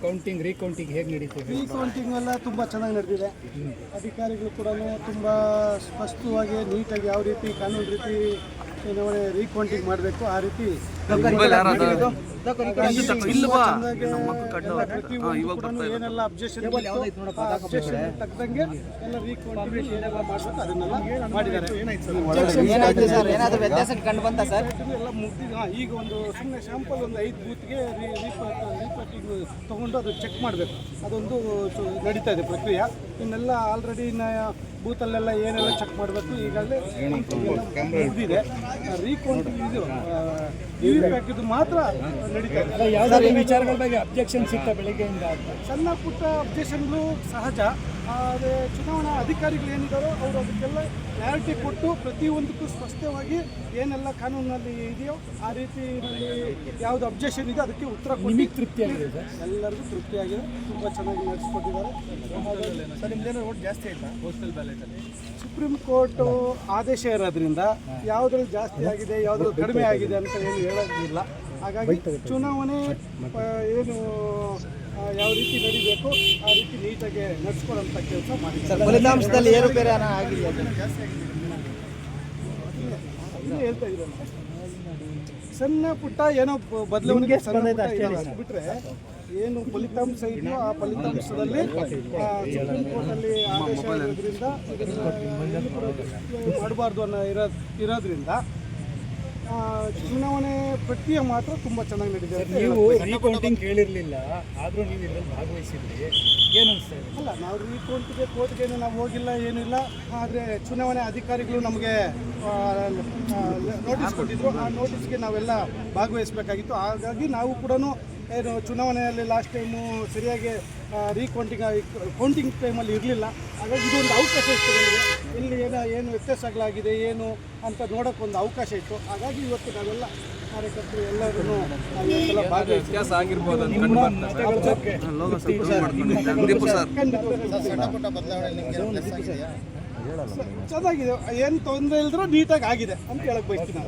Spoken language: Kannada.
ಕೌಂಟಿಂಗ್ ರೀಕೌಂಟಿಂಗ್ ಹೇಗೆ ನಡೀತಿದೆ? ರೀಕೌಂಟಿಂಗ್ ಎಲ್ಲ ತುಂಬ ಚೆನ್ನಾಗಿ ನಡೆದಿದೆ. ಅಧಿಕಾರಿಗಳು ಕೂಡ ತುಂಬ ಸ್ಪಷ್ಟವಾಗಿ ನೀಟಾಗಿ ಯಾವ ರೀತಿ ಕಾನೂನು ರೀತಿ ರೀಕೌಂಟಿಂಗ್ ಮಾಡಬೇಕು ಆ ರೀತಿ ಏನೆಲ್ಲ ಅಬ್ಜೆಕ್ಷನ್ ತಕ್ಕಂಗೆ ಎಲ್ಲ ರೀಕೌಂಟಿಂಗ್ ಏನೆಲ್ಲ ಮಾಡಬೇಕು ಅದನ್ನೆಲ್ಲ ಮಾಡಿದ್ದಾರೆ. ಎಲ್ಲ ಮುಗಿದಿದೆ. ಈಗ ಒಂದು ಸುಮ್ಮನೆ ಶಾಂಪಲ್ ಒಂದು 5 ಬೂತ್ಗೆ ರೀಕೌಂಟಿಂಗ್ ತೊಗೊಂಡು ಅದು ಚೆಕ್ ಮಾಡಬೇಕು. ಅದೊಂದು ನಡೀತಾ ಇದೆ ಪ್ರಕ್ರಿಯೆ. ಇನ್ನೆಲ್ಲ ಆಲ್ರೆಡಿ ಬೂತಲ್ಲೆಲ್ಲ ಏನೆಲ್ಲ ಚೆಕ್ ಮಾಡಬೇಕು ಈಗಾಗಲೇ ಮುಗಿದಿದೆ. ರೀಕೌಂಟಿಂಗ್ ಇದು ಇದು ಮಾತ್ರ ನಡೀತಾ ಇದೆ. ಯಾವುದಾದ್ರು ವಿಚಾರಗಳ ಬಗ್ಗೆ ಅಬ್ಜೆಕ್ಷನ್ಸ್ ಇತ್ತ ಬೆಳಗ್ಗೆಯಿಂದ? ಸಣ್ಣ ಪುಟ್ಟ ಅಬ್ಜೆಕ್ಷನ್ಗಳು ಸಹಜ. ಆದರೆ ಚುನಾವಣಾ ಅಧಿಕಾರಿಗಳು ಏನಿದ್ದಾರೋ ಅವರು ಅದಕ್ಕೆಲ್ಲ ಕ್ಲಾರಿಟಿ ಕೊಟ್ಟು ಪ್ರತಿಯೊಂದಕ್ಕೂ ಸ್ಪಷ್ಟವಾಗಿ ಏನೆಲ್ಲ ಕಾನೂನಲ್ಲಿ ಇದೆಯೋ ಆ ರೀತಿ ಯಾವುದು ಅಬ್ಜೆಕ್ಷನ್ ಇದೆ ಅದಕ್ಕೆ ಉತ್ತರ ಕೊಟ್ಟು ತೃಪ್ತಿಯಾಗಿದೆ ಸರ್? ಎಲ್ಲರಿಗೂ ತೃಪ್ತಿಯಾಗಿದೆ. ತುಂಬ ಚೆನ್ನಾಗಿ ನಡೆಸ್ಕೊಟ್ಟಿದ್ದಾರೆ. ಸರ್ ನಿಮ್ದೇನೋ ವೋಟ್ ಜಾಸ್ತಿ ಆಯಿತಾ ಪೋಸ್ಟಲ್ ಬ್ಯಾಲೆಟಲ್ಲಿ? ಸುಪ್ರೀಂ ಕೋರ್ಟು ಆದೇಶ ಇರೋದ್ರಿಂದ ಯಾವುದ್ರಲ್ಲಿ ಜಾಸ್ತಿ ಆಗಿದೆ ಯಾವುದ್ರಲ್ಲಿ ಕಡಿಮೆ ಆಗಿದೆ ಅಂತ ಏನು ಹೇಳೋದಿಲ್ಲ. ಹಾಗಾಗಿ ಚುನಾವಣೆ ಏನು ಯಾವ ರೀತಿ ನಡೀಬೇಕು ಆ ರೀತಿ ನೀಟಾಗಿ ನಡೆಸ್ಕೊಳ್ಳೋಂಥ ಕೆಲಸ ಮಾಡಿದ್ದಾರೆ. ಫಲಿತಾಂಶದಲ್ಲಿ ಏರುಪೇರು ಆಗಿದೆ ಹೇಳ್ತಾ ಇದ್ದಾರೆ. ಸಣ್ಣ ಪುಟ್ಟ ಏನೋ ಬದಲಾವಣೆ ಬಿಟ್ಟರೆ ಏನು ಫಲಿತಾಂಶ ಇದೆಯೋ ಆ ಫಲಿತಾಂಶದಲ್ಲಿ ಸುಪ್ರೀಂ ಕೋರ್ಟಲ್ಲಿ ಆದೇಶ ಇರೋದ್ರಿಂದ ಮಾಡಬಾರ್ದು ಅನ್ನೋ ಇರೋದ್ರಿಂದ ಚುನಾವಣೆ ಪ್ರಕ್ರಿಯೆ ಮಾತ್ರ ತುಂಬ ಚೆನ್ನಾಗಿ ನಡೀತಿದೆ. ನೀವು ರೀಕೌಂಟಿಂಗ್ ಕೇಳಿರಲಿಲ್ಲ, ಆದರೂ ನೀವು ಇದರಲ್ಲಿ ಭಾಗವಹಿಸಿದ್ರಿ, ಏನು ಅನಿಸ್ತಾ ಇದೆ? ಅಲ್ಲ, ನಾವು ರೀಕೌಂಟಿಗೆ ಕೋರ್ಟ್ಗೇನು ನಾವು ಹೋಗಿಲ್ಲ, ಏನಿಲ್ಲ. ಆದರೆ ಚುನಾವಣೆ ಅಧಿಕಾರಿಗಳು ನಮಗೆ ನೋಟಿಸ್ ಕೊಟ್ಟಿದ್ರು. ಆ ನೋಟಿಸ್ಗೆ ನಾವೆಲ್ಲ ಭಾಗವಹಿಸಬೇಕಾಗಿತ್ತು. ಹಾಗಾಗಿ ನಾವು ಕೂಡ ಏನು ಚುನಾವಣೆಯಲ್ಲಿ ಲಾಸ್ಟ್ ಟೈಮು ಸರಿಯಾಗಿ ಕೌಂಟಿಂಗ್ ಟೈಮಲ್ಲಿ ಇರಲಿಲ್ಲ. ಹಾಗಾಗಿ ಇದೊಂದು ಅವಕಾಶ ಇತ್ತು ನಮಗೆ. ಇಲ್ಲಿ ಏನು ವ್ಯತ್ಯಾಸಗಳಾಗಿದೆ ಏನು ಅಂತ ನೋಡೋಕ್ಕೊಂದು ಅವಕಾಶ ಇತ್ತು. ಹಾಗಾಗಿ ಇವತ್ತು ನಾವೆಲ್ಲ ಕಾರ್ಯಕರ್ತರು ಎಲ್ಲರೂ ಚೆನ್ನಾಗಿದೆ. ಏನು ತೊಂದರೆ ಇಲ್ದ್ರೂ ನೀಟಾಗಿ ಆಗಿದೆ ಅಂತ ಹೇಳಕ್ ಬಯಸ್ತೀನಿ.